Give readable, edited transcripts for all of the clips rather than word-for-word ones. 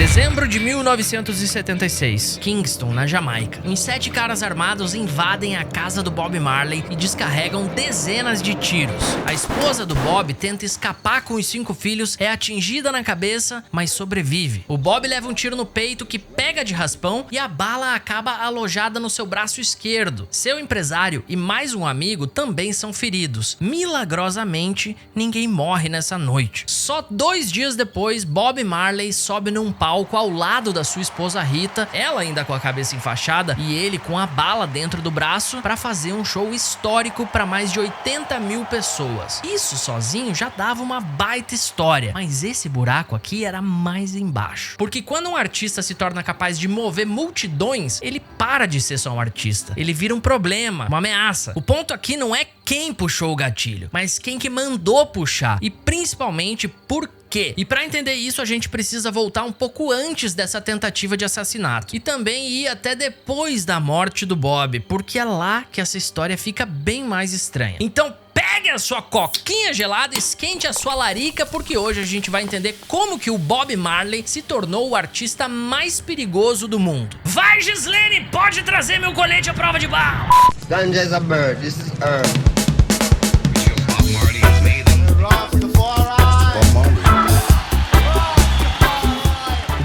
Dezembro de 1976, Kingston, na Jamaica. Uns 7 caras armados invadem a casa do Bob Marley e descarregam dezenas de tiros. A esposa do Bob tenta escapar com os 5 filhos, é atingida na cabeça, mas sobrevive. O Bob leva um tiro no peito que pega de raspão e a bala acaba alojada no seu braço esquerdo. Seu empresário e mais um amigo também são feridos. Milagrosamente, ninguém morre nessa noite. Só 2 dias depois, Bob Marley sobe num palco ao lado da sua esposa Rita, ela ainda com a cabeça enfaixada e ele com a bala dentro do braço, para fazer um show histórico para mais de 80 mil pessoas. Isso sozinho já dava uma baita história, mas esse buraco aqui era mais embaixo. Porque quando um artista se torna capaz de mover multidões, ele para de ser só um artista. Ele vira um problema, uma ameaça. O ponto aqui não é quem puxou o gatilho, mas quem que mandou puxar e principalmente por quê. E para entender isso, a gente precisa voltar um pouco antes dessa tentativa de assassinato e também ir até depois da morte do Bob, porque é lá que essa história fica bem mais estranha. Então pegue a sua coquinha gelada, esquente a sua larica, porque hoje a gente vai entender como que o Bob Marley se tornou o artista mais perigoso do mundo. Vai, Gislene, pode trazer meu colete à prova de bala. Ganja is a bird, this is herb.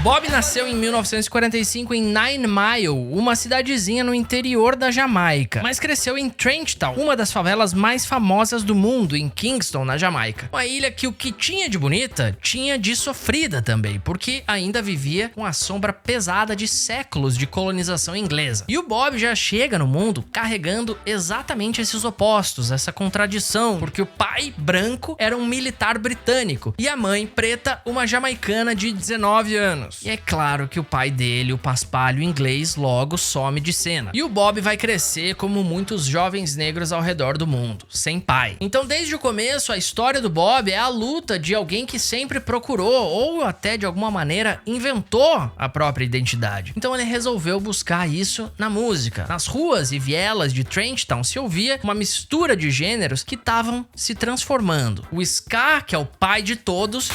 Bob nasceu em 1945 em Nine Mile, uma cidadezinha no interior da Jamaica, mas cresceu em Trenchtown, uma das favelas mais famosas do mundo, em Kingston, na Jamaica. Uma ilha que o que tinha de bonita, tinha de sofrida também, porque ainda vivia com a sombra pesada de séculos de colonização inglesa. E o Bob já chega no mundo carregando exatamente esses opostos, essa contradição, porque o pai, branco, era um militar britânico e a mãe, preta, uma jamaicana de 19 anos. E é claro que o pai dele, o paspalho inglês, logo some de cena. E o Bob vai crescer como muitos jovens negros ao redor do mundo, sem pai. Então desde o começo, a história do Bob é a luta de alguém que sempre procurou, ou até de alguma maneira inventou a própria identidade. Então ele resolveu buscar isso na música. Nas ruas e vielas de Trenchtown se ouvia uma mistura de gêneros que estavam se transformando. O ska, que é o pai de todos,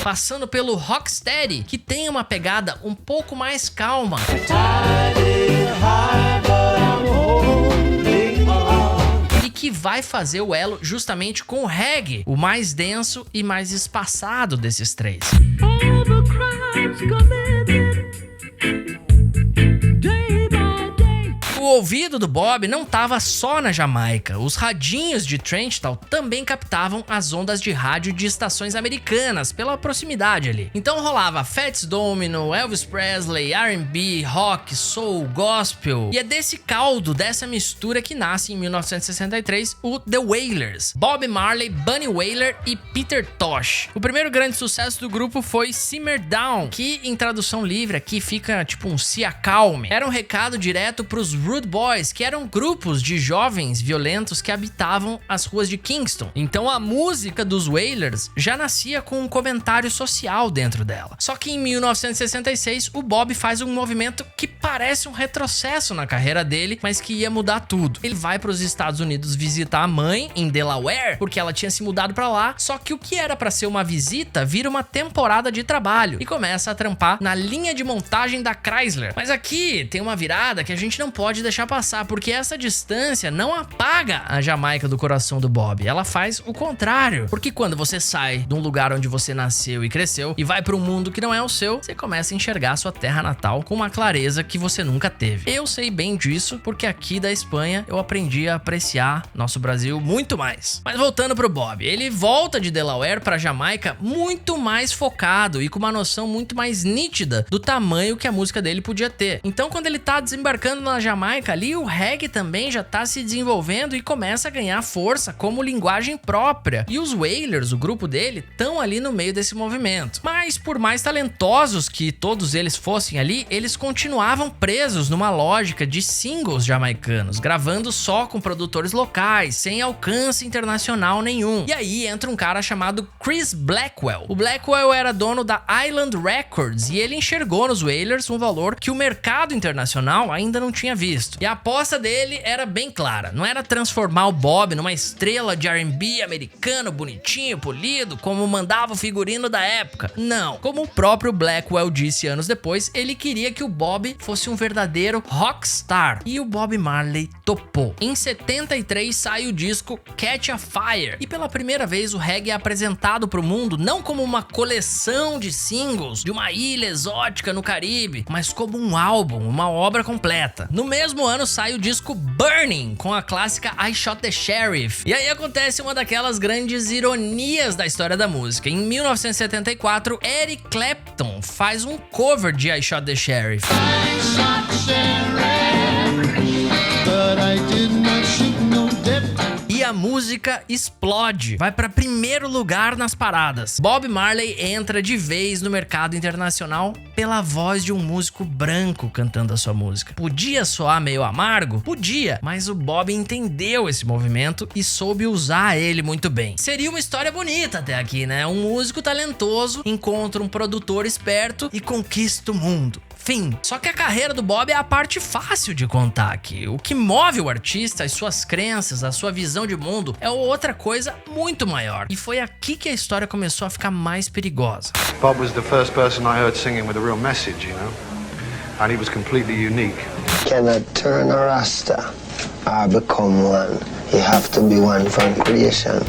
passando pelo rocksteady, que tem uma pegada um pouco mais calma, e que vai fazer o elo justamente com o reggae, o mais denso e mais espaçado desses três. O ouvido do Bob não estava só na Jamaica. Os radinhos de Trenchtown também captavam as ondas de rádio de estações americanas pela proximidade ali. Então rolava Fats Domino, Elvis Presley, R&B, rock, soul, gospel. E é desse caldo, dessa mistura que nasce em 1963 o The Wailers. Bob Marley, Bunny Wailer e Peter Tosh. O primeiro grande sucesso do grupo foi Simmer Down, que em tradução livre aqui fica tipo um se acalme. Era um recado direto pros Rude Boys, que eram grupos de jovens violentos que habitavam as ruas de Kingston. Então a música dos Wailers já nascia com um comentário social dentro dela. Só que em 1966 o Bob faz um movimento que parece um retrocesso na carreira dele, mas que ia mudar tudo. Ele vai para os Estados Unidos visitar a mãe em Delaware, porque ela tinha se mudado para lá, só que o que era para ser uma visita vira uma temporada de trabalho e começa a trampar na linha de montagem da Chrysler. Mas aqui tem uma virada que a gente não pode deixar passar, porque essa distância não apaga a Jamaica do coração do Bob, ela faz o contrário. Porque quando você sai de um lugar onde você nasceu e cresceu e vai para um mundo que não é o seu, você começa a enxergar a sua terra natal com uma clareza que você nunca teve. Eu sei bem disso, porque aqui da Espanha eu aprendi a apreciar nosso Brasil muito mais. Mas voltando pro Bob, ele volta de Delaware pra Jamaica muito mais focado e com uma noção muito mais nítida do tamanho que a música dele podia ter. Então quando ele tá desembarcando na Jamaica ali, o reggae também já tá se desenvolvendo e começa a ganhar força como linguagem própria. E os Wailers, o grupo dele, estão ali no meio desse movimento. Mas por mais talentosos que todos eles fossem ali, eles continuavam presos numa lógica de singles jamaicanos, gravando só com produtores locais, sem alcance internacional nenhum. E aí entra um cara chamado Chris Blackwell. O Blackwell era dono da Island Records e ele enxergou nos Wailers um valor que o mercado internacional ainda não tinha visto. Cristo. E a aposta dele era bem clara, não era transformar o Bob numa estrela de R&B americano, bonitinho, polido, como mandava o figurino da época. Não, como o próprio Blackwell disse anos depois, ele queria que o Bob fosse um verdadeiro rockstar. E o Bob Marley topou. Em 73 sai o disco Catch a Fire. E pela primeira vez o reggae é apresentado para o mundo não como uma coleção de singles de uma ilha exótica no Caribe, mas como um álbum, uma obra completa. No mesmo ano sai o disco Burning, com a clássica I Shot the Sheriff. E aí acontece uma daquelas grandes ironias da história da música. Em 1974, Eric Clapton faz um cover de I Shot the Sheriff. I shot the sheriff, but I did not shoot no deputy. E a música explode, vai para primeiro lugar nas paradas. Bob Marley entra de vez no mercado internacional pela voz de um músico branco cantando a sua música. Podia soar meio amargo? Podia, mas o Bob entendeu esse movimento e soube usar ele muito bem. Seria uma história bonita até aqui, né? Um músico talentoso encontra um produtor esperto e conquista o mundo. Fim. Só que a carreira do Bob é a parte fácil de contar aqui. O que move o artista, as suas crenças, a sua visão de mundo é outra coisa muito maior. E foi aqui que a história começou a ficar mais perigosa. Bob was the first person I heard singing with a real message, you know, and he was completely unique. Cannot turn a rasta or become one. You have to be one from creation.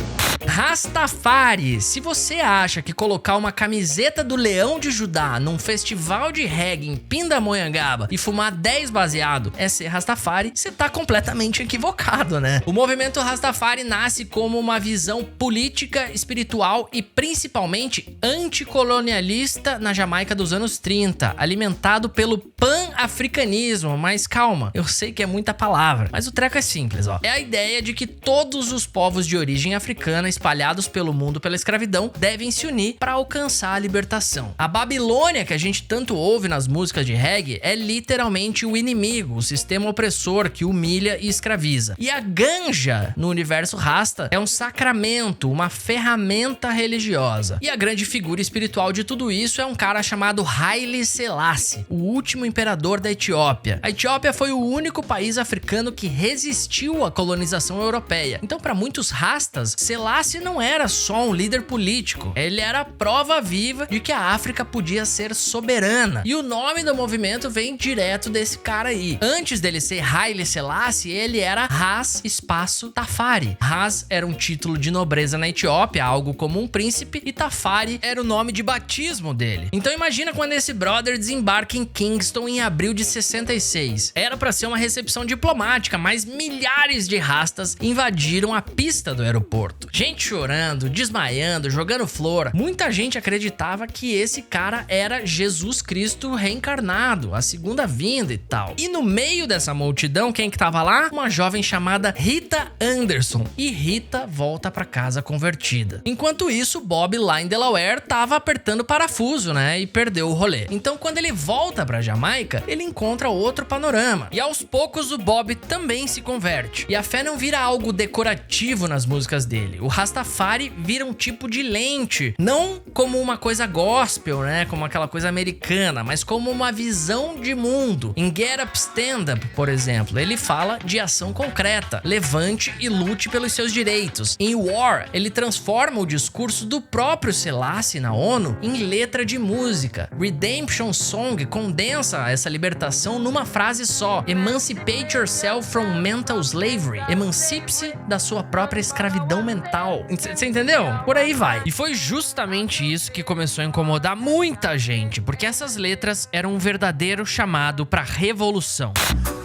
Rastafari. Se você acha que colocar uma camiseta do Leão de Judá num festival de reggae em Pindamonhangaba e fumar 10 baseado é ser Rastafari, você tá completamente equivocado, né? O movimento Rastafari nasce como uma visão política, espiritual e principalmente anticolonialista na Jamaica dos anos 30, alimentado pelo pan-africanismo. Mas calma, eu sei que é muita palavra, mas o treco é simples, ó. É a ideia de que todos os povos de origem africana espalhados pelo mundo pela escravidão devem se unir para alcançar a libertação. A Babilônia, que a gente tanto ouve nas músicas de reggae, é literalmente o inimigo, o sistema opressor que humilha e escraviza. E a ganja, no universo Rasta, é um sacramento, uma ferramenta religiosa. E a grande figura espiritual de tudo isso é um cara chamado Haile Selassie, o último imperador da Etiópia. A Etiópia foi o único país africano que resistiu à colonização europeia. Então, para muitos Rastas, Selassie não era só um líder político, ele era a prova viva de que a África podia ser soberana. E o nome do movimento vem direto desse cara aí. Antes dele ser Haile Selassie, ele era Ras espaço Tafari. Ras era um título de nobreza na Etiópia, algo como um príncipe, e Tafari era o nome de batismo dele. Então imagina quando esse brother desembarca em Kingston em abril de 66. Era pra ser uma recepção diplomática, mas milhares de rastas invadiram a pista do aeroporto. Gente chorando, desmaiando, jogando flor. Muita gente acreditava que esse cara era Jesus Cristo reencarnado, a segunda vinda e tal. E no meio dessa multidão, quem que tava lá? Uma jovem chamada Rita Anderson. E Rita volta pra casa convertida. Enquanto isso, Bob lá em Delaware tava apertando parafuso, né? E perdeu o rolê. Então quando ele volta pra Jamaica, ele encontra outro panorama. E aos poucos o Bob também se converte. E a fé não vira algo decorativo nas músicas dele. O Rastafari vira um tipo de lente, não como uma coisa gospel, né, como aquela coisa americana, mas como uma visão de mundo. Em Get Up Stand Up, por exemplo, ele fala de ação concreta, levante e lute pelos seus direitos. Em War, ele transforma o discurso do próprio Selassie na ONU em letra de música. Redemption Song condensa essa libertação numa frase só: Emancipate yourself from mental slavery. Emancipe-se da sua própria escravidão mental. Você entendeu? Por aí vai. E foi justamente isso que começou a incomodar muita gente, porque essas letras eram um verdadeiro chamado para revolução.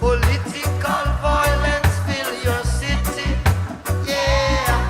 Political violence fill your city, yeah.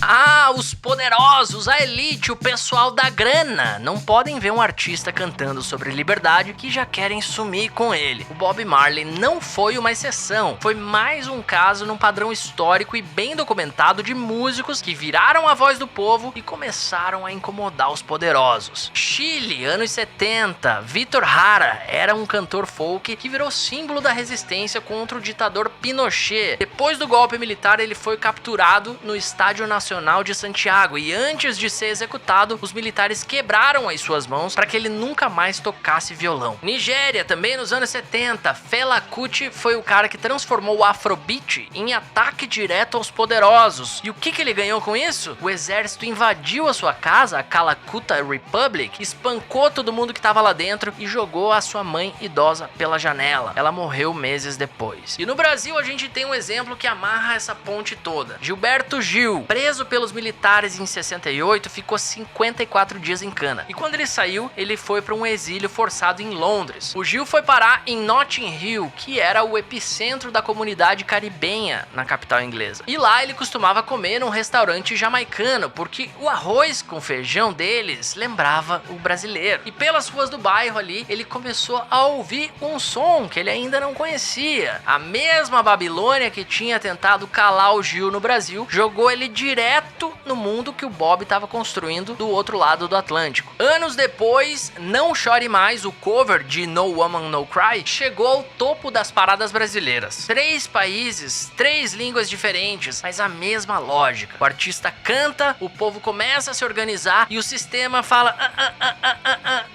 Ah, os poderosos, a elite, o pessoal da grana não podem ver um artista cantando sobre liberdade que já querem sumir com ele. O Bob Marley não foi uma exceção, foi mais um caso num padrão histórico e bem documentado de músicos que viraram a voz do povo e começaram a incomodar os poderosos. Chile, anos 70, Vítor Jara era um cantor folk que virou símbolo da resistência contra o ditador Pinochet. Depois do golpe militar, ele foi capturado no Estádio Nacional de Santiago e antes de ser executado, os militares quebraram as suas mãos para que ele nunca mais tocasse violão. Nigéria, também nos anos 70, Fela Kuti foi o cara que transformou o Afrobeat em ataque direto aos poderosos. E o que ele ganhou com isso? O exército invadiu a sua casa, a Calcutta Republic, espancou todo mundo que estava lá dentro e jogou a sua mãe idosa pela janela. Ela morreu meses depois. E no Brasil a gente tem um exemplo que amarra essa ponte toda. Gilberto Gil, preso pelos militares em 68, ficou 54 dias em cana. E quando ele saiu, ele foi para um exílio forçado em Londres. O Gil foi parar em Notting Hill, que era o epicentro da comunidade caribenha na capital inglesa. E lá ele costumava comer num restaurante jamaicano, porque o arroz com feijão deles lembrava o brasileiro. E pelas ruas do bairro ali, ele começou a ouvir um som que ele ainda não conhecia. A mesma Babilônia que tinha tentado calar o Gil no Brasil, jogou ele direto no mundo que o Bob estava construindo do outro lado do Atlântico. Anos depois, Não Chore Mais, o cover de No Woman No Cry, chegou ao topo das paradas brasileiras. 3 países, 3 línguas diferentes, mas a mesma lógica. O artista canta, o povo começa a se organizar e o sistema fala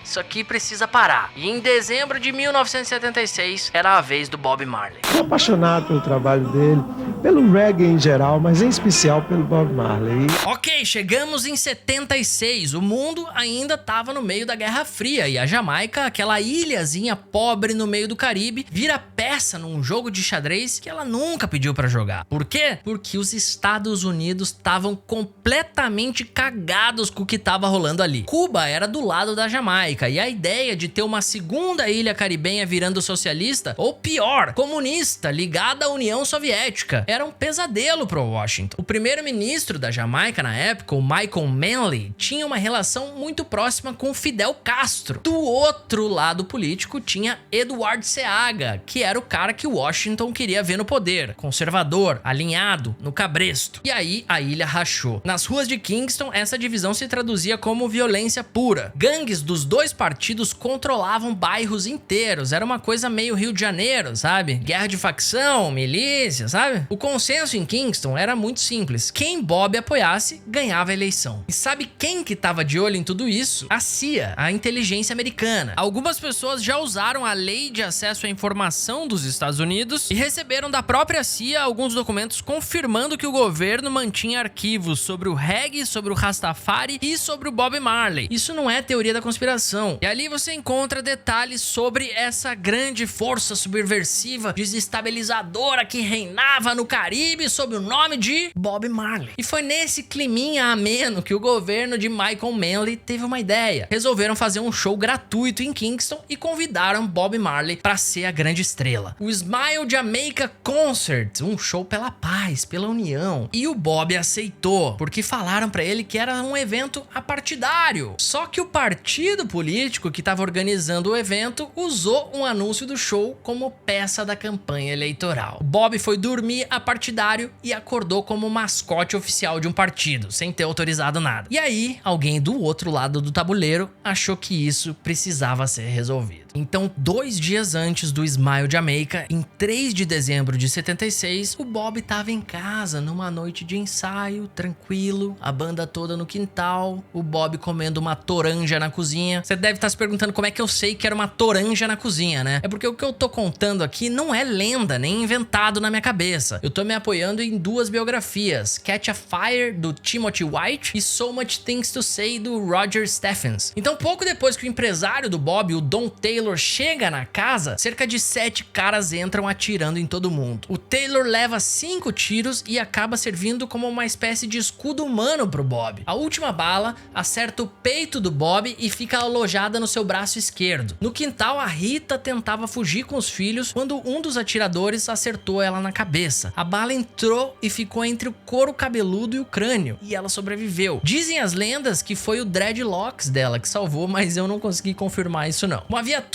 isso aqui precisa parar. E em dezembro de 1976 era a vez do Bob Marley. Sou apaixonado pelo trabalho dele, pelo reggae em geral, mas em especial pelo Bob Marley. Ok, chegamos em 76. O mundo ainda estava no meio da Guerra Fria e a Jamaica, aquela ilhazinha pobre no meio do Caribe, vira peça num jogo de xadrez que ela nunca pediu pra jogar. Por quê? Porque os Estados Unidos estavam completamente cagados com o que tava rolando ali. Cuba era do lado da Jamaica e a ideia de ter uma segunda ilha caribenha virando socialista, ou pior, comunista, ligada à União Soviética, era um pesadelo pro Washington. O primeiro-ministro da Jamaica na época, o Michael Manley, tinha uma relação muito próxima com Fidel Castro. Do outro lado político tinha Edward Seaga, que era o cara que Washington queria ver no poder, conservador, alinhado, no cabresto. E aí a ilha rachou. Nas ruas de Kingston, essa divisão se traduzia como violência pura. Gangues dos dois partidos controlavam bairros inteiros, era uma coisa meio Rio de Janeiro, sabe? Guerra de facção, milícia, sabe? O consenso em Kingston era muito simples. Quem Bob apoiasse, ganhava a eleição. E sabe quem que tava de olho em tudo isso? A CIA, a inteligência americana. Algumas pessoas já usaram a Lei de Acesso à Informação dos Estados Unidos e receberam da própria CIA alguns documentos confirmando que o governo mantinha arquivos sobre o reggae, sobre o Rastafari e sobre o Bob Marley. Isso não é teoria da conspiração. E ali você encontra detalhes sobre essa grande força subversiva, desestabilizadora que reinava no Caribe sob o nome de Bob Marley. E foi nesse climinha ameno que o governo de Michael Manley teve uma ideia. Resolveram fazer um show gratuito em Kingston e convidaram Bob Marley para ser a grande estrela. O Smile Jamaica Concert, um show pela paz, pela união. E o Bob aceitou, porque falaram para ele que era um evento apartidário. Só que o partido político que estava organizando o evento usou um anúncio do show como peça da campanha eleitoral. O Bob foi dormir apartidário e acordou como mascote oficial de um partido, sem ter autorizado nada. E aí, alguém do outro lado do tabuleiro achou que isso precisava ser resolvido. Então, 2 dias antes do Smile Jamaica, em 3 de dezembro de 76, o Bob estava em casa numa noite de ensaio, tranquilo, a banda toda no quintal, o Bob comendo uma toranja na cozinha. Você deve estar se perguntando como é que eu sei que era uma toranja na cozinha, né? É porque o que eu tô contando aqui não é lenda, nem inventado na minha cabeça. Eu tô me apoiando em 2 biografias, Catch a Fire, do Timothy White, e So Much Things to Say, do Roger Stephens. Então, pouco depois que o empresário do Bob, o Don Taylor, chega na casa, cerca de 7 caras entram atirando em todo mundo. O Taylor leva 5 tiros e acaba servindo como uma espécie de escudo humano pro Bob. A última bala acerta o peito do Bob e fica alojada no seu braço esquerdo. No quintal, a Rita tentava fugir com os filhos quando um dos atiradores acertou ela na cabeça. A bala entrou e ficou entre o couro cabeludo e o crânio, e ela sobreviveu. Dizem as lendas que foi o dreadlocks dela que salvou, mas eu não consegui confirmar isso não. Uma viatura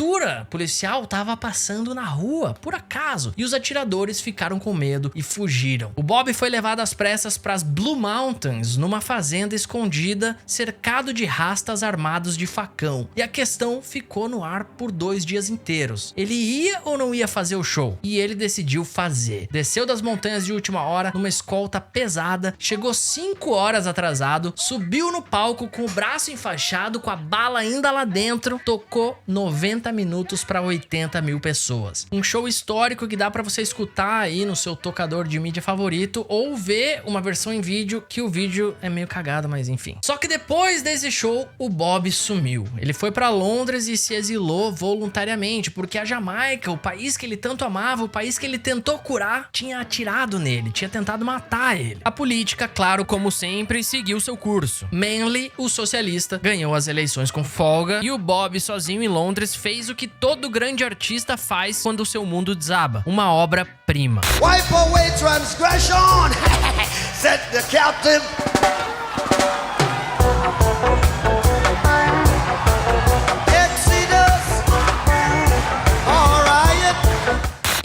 policial tava passando na rua, por acaso, e os atiradores ficaram com medo e fugiram. O Bob foi levado às pressas para as Blue Mountains, numa fazenda escondida, cercado de rastas armados de facão. E a questão ficou no ar por 2 dias inteiros. Ele ia ou não ia fazer o show? E ele decidiu fazer. Desceu das montanhas de última hora, numa escolta pesada, chegou 5 horas atrasado, subiu no palco com o braço enfaixado, com a bala ainda lá dentro, tocou 90 minutos para 80 mil pessoas. Um show histórico que dá para você escutar aí no seu tocador de mídia favorito ou ver uma versão em vídeo, que o vídeo é meio cagado, mas enfim. Só que depois desse show, o Bob sumiu. Ele foi para Londres e se exilou voluntariamente, porque a Jamaica, o país que ele tanto amava, o país que ele tentou curar, tinha atirado nele, tinha tentado matar ele. A política, claro, como sempre, seguiu seu curso. Manley, o socialista, ganhou as eleições com folga e o Bob, sozinho em Londres, fez o que todo grande artista faz quando o seu mundo desaba: uma obra-prima. Wipe away transgression. Set the captive.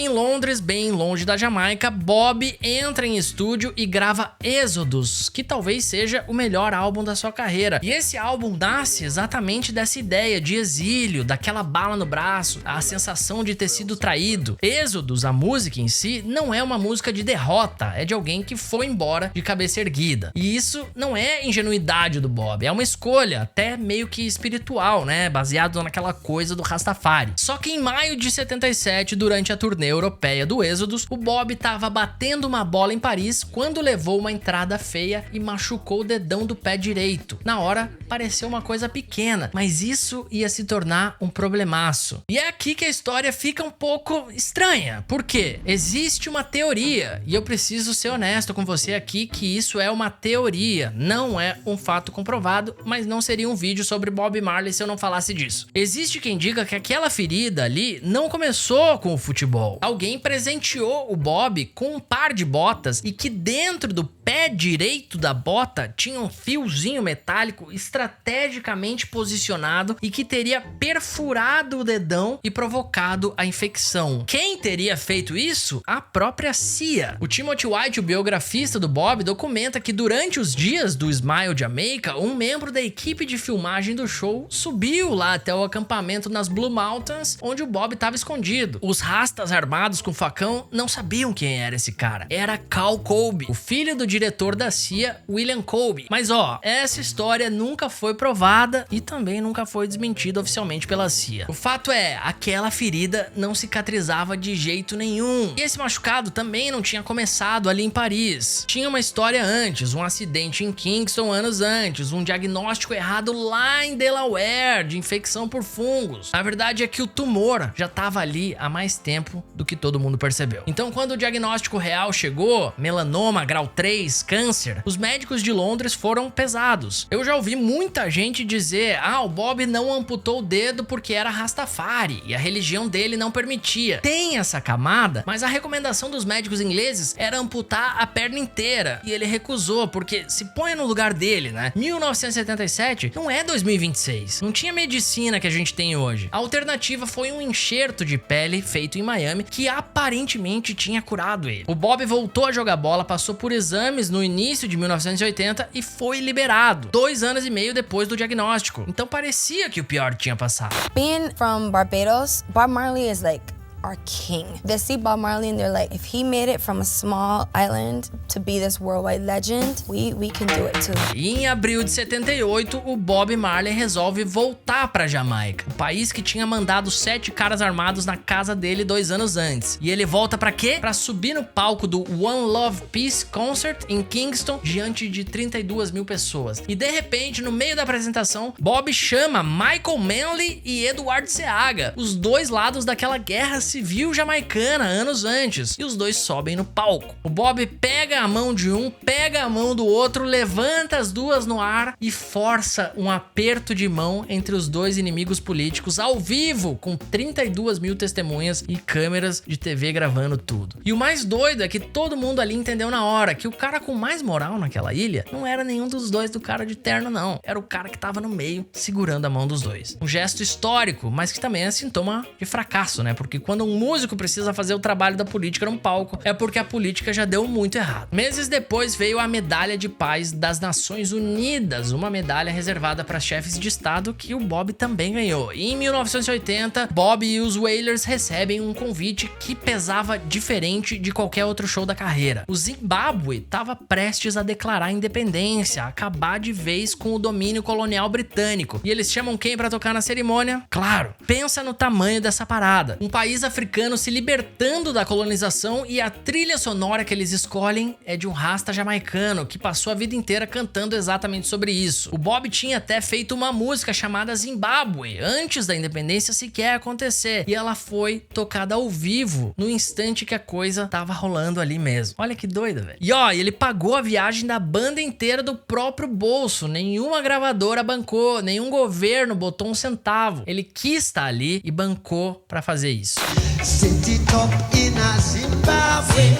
Em Londres, bem longe da Jamaica, Bob entra em estúdio e grava Êxodos, que talvez seja o melhor álbum da sua carreira. E esse álbum nasce exatamente dessa ideia de exílio, daquela bala no braço, a sensação de ter sido traído. Êxodos, a música em si, não é uma música de derrota, é de alguém que foi embora de cabeça erguida. E isso não é ingenuidade do Bob, é uma escolha, até meio que espiritual, né? Baseado naquela coisa do Rastafari. Só que em maio de 77, durante a turnê europeia do Êxodos, o Bob tava batendo uma bola em Paris quando levou uma entrada feia e machucou o dedão do pé direito. Na hora, pareceu uma coisa pequena, mas isso ia se tornar um problemaço. E é aqui que a história fica um pouco estranha. Por quê? Existe uma teoria, e eu preciso ser honesto com você aqui que isso é uma teoria, não é um fato comprovado, mas não seria um vídeo sobre Bob Marley se eu não falasse disso. Existe quem diga que aquela ferida ali não começou com o futebol. Alguém presenteou o Bob com um par de botas e que dentro do pé direito da bota tinha um fiozinho metálico estrategicamente posicionado e que teria perfurado o dedão e provocado a infecção. Quem teria feito isso? A própria CIA. O Timothy White, o biografista do Bob, documenta que durante os dias do Smile Jamaica, um membro da equipe de filmagem do show subiu lá até o acampamento nas Blue Mountains, onde o Bob estava escondido. Os rastas armados com facão não sabiam quem era esse cara. Era Cal Colby, o filho do diretor da CIA, William Colby. Mas ó, essa história nunca foi provada e também nunca foi desmentida oficialmente pela CIA. O fato é, aquela ferida não cicatrizava de jeito nenhum. E esse machucado também não tinha começado ali em Paris. Tinha uma história antes, um acidente em Kingston anos antes, um diagnóstico errado lá em Delaware de infecção por fungos. A verdade é que o tumor já estava ali há mais tempo do que todo mundo percebeu. Então, quando o diagnóstico real chegou, melanoma, grau 3, câncer, os médicos de Londres foram pesados. Eu já ouvi muita gente dizer, o Bob não amputou o dedo porque era Rastafari e a religião dele não permitia. Tem essa camada, mas a recomendação dos médicos ingleses era amputar a perna inteira e ele recusou, porque se põe no lugar dele, né? 1977 não é 2026. Não tinha medicina que a gente tem hoje. A alternativa foi um enxerto de pele feito em Miami que aparentemente tinha curado ele. O Bob voltou a jogar bola, passou por exames no início de 1980 e foi liberado 2 anos e meio depois do diagnóstico. Então parecia que o pior tinha passado. Being from Barbados, Bob Marley is like our king. They see Bob Marley and they're like, if he made it from a small island to be this worldwide legend, we can do it too. E em abril de 78, o Bob Marley resolve voltar pra Jamaica, o país que tinha mandado 7 caras armados na casa dele 2 anos antes. E ele volta pra quê? Pra subir no palco do One Love Peace Concert em Kingston, diante de 32 mil pessoas. E de repente, no meio da apresentação, Bob chama Michael Manley e Edward Seaga, os dois lados daquela guerra civil jamaicana anos antes, e os dois sobem no palco. O Bob pega a mão de um, pega a mão do outro, levanta as duas no ar e força um aperto de mão entre os dois inimigos políticos ao vivo, com 32 mil testemunhas e câmeras de TV gravando tudo. E o mais doido é que todo mundo ali entendeu na hora que o cara com mais moral naquela ilha não era nenhum dos dois do cara de terno, não. Era o cara que tava no meio segurando a mão dos dois. Um gesto histórico, mas que também é sintoma de fracasso, né? Porque quando quando um músico precisa fazer o trabalho da política num palco, é porque a política já deu muito errado. Meses depois veio a Medalha de Paz das Nações Unidas, uma medalha reservada para chefes de estado que o Bob também ganhou. E em 1980, Bob e os Wailers recebem um convite que pesava diferente de qualquer outro show da carreira. O Zimbábue estava prestes a declarar a independência, a acabar de vez com o domínio colonial britânico. E eles chamam quem para tocar na cerimônia? Claro, pensa no tamanho dessa parada. Um país africano se libertando da colonização e a trilha sonora que eles escolhem é de um rasta jamaicano que passou a vida inteira cantando exatamente sobre isso. O Bob tinha até feito uma música chamada Zimbábue antes da independência sequer acontecer e ela foi tocada ao vivo no instante que a coisa tava rolando ali mesmo. Olha que doido, velho. E ó, ele pagou a viagem da banda inteira do próprio bolso. Nenhuma gravadora bancou, nenhum governo botou um centavo. Ele quis estar ali e bancou pra fazer isso. Set it up in a Zimbabwe.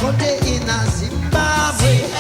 Kote in a Zimbabwe.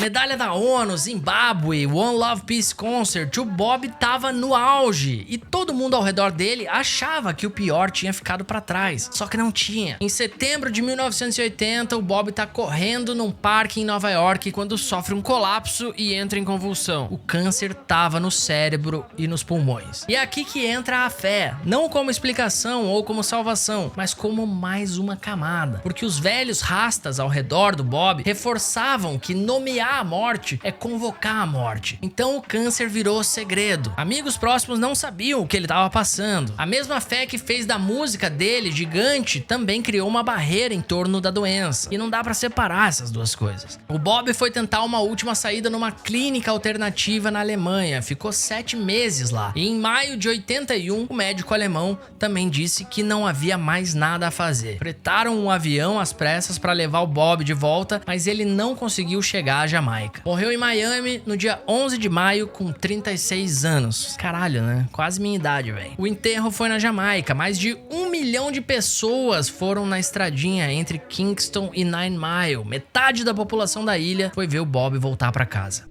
Medalha da ONU, Zimbábue, One Love Peace Concert, o Bob tava no auge e todo mundo ao redor dele achava que o pior tinha ficado pra trás, só que não tinha. Em setembro de 1980, o Bob tá correndo num parque em Nova York quando sofre um colapso e entra em convulsão. O câncer tava no cérebro e nos pulmões. E é aqui que entra a fé, não como explicação ou como salvação, mas como mais uma camada, porque os velhos rastas ao redor do Bob reforçavam que nomear a morte é convocar a morte. Então o câncer virou segredo. Amigos próximos não sabiam o que ele estava passando. A mesma fé que fez da música dele gigante também criou uma barreira em torno da doença. E não dá pra separar essas duas coisas. O Bob foi tentar uma última saída numa clínica alternativa na Alemanha. Ficou 7 meses lá. E em maio de 81, o médico alemão também disse que não havia mais nada a fazer. Fretaram um avião às pressas para levar o Bob de volta, mas ele não conseguiu chegar à Jamaica. Morreu em Miami no dia 11 de maio com 36 anos. Caralho, né? Quase minha idade, velho. O enterro foi na Jamaica. Mais de 1 milhão de pessoas foram na estradinha entre Kingston e Nine Mile. Metade da população da ilha foi ver o Bob voltar pra casa.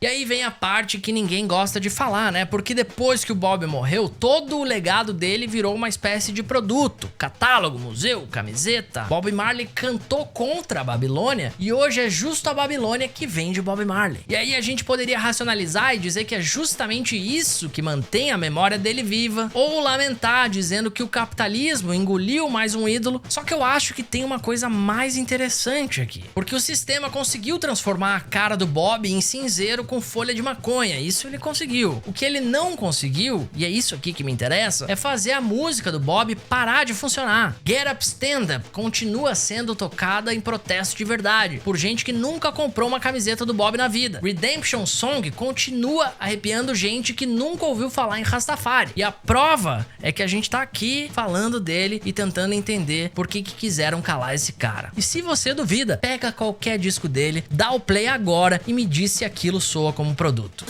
E aí vem a parte que ninguém gosta de falar, né? Porque depois que o Bob morreu, todo o legado dele virou uma espécie de produto. Catálogo, museu, camiseta. Bob Marley cantou contra a Babilônia e hoje é justo a Babilônia que vende Bob Marley. E aí a gente poderia racionalizar e dizer que é justamente isso que mantém a memória dele viva, ou lamentar dizendo que o capitalismo engoliu mais um ídolo. Só que eu acho que tem uma coisa mais interessante aqui. Porque o sistema conseguiu transformar a cara do Bob em cinzeiro com folha de maconha, isso ele conseguiu. O que ele não conseguiu, e é isso aqui que me interessa, é fazer a música do Bob parar de funcionar. Get Up Stand Up continua sendo tocada em protesto de verdade, por gente que nunca comprou uma camiseta do Bob na vida. Redemption Song continua arrepiando gente que nunca ouviu falar em Rastafari. E a prova é que a gente tá aqui falando dele e tentando entender por que quiseram calar esse cara. E se você duvida, pega qualquer disco dele, dá o play agora e me diz se aquilo soa como produto.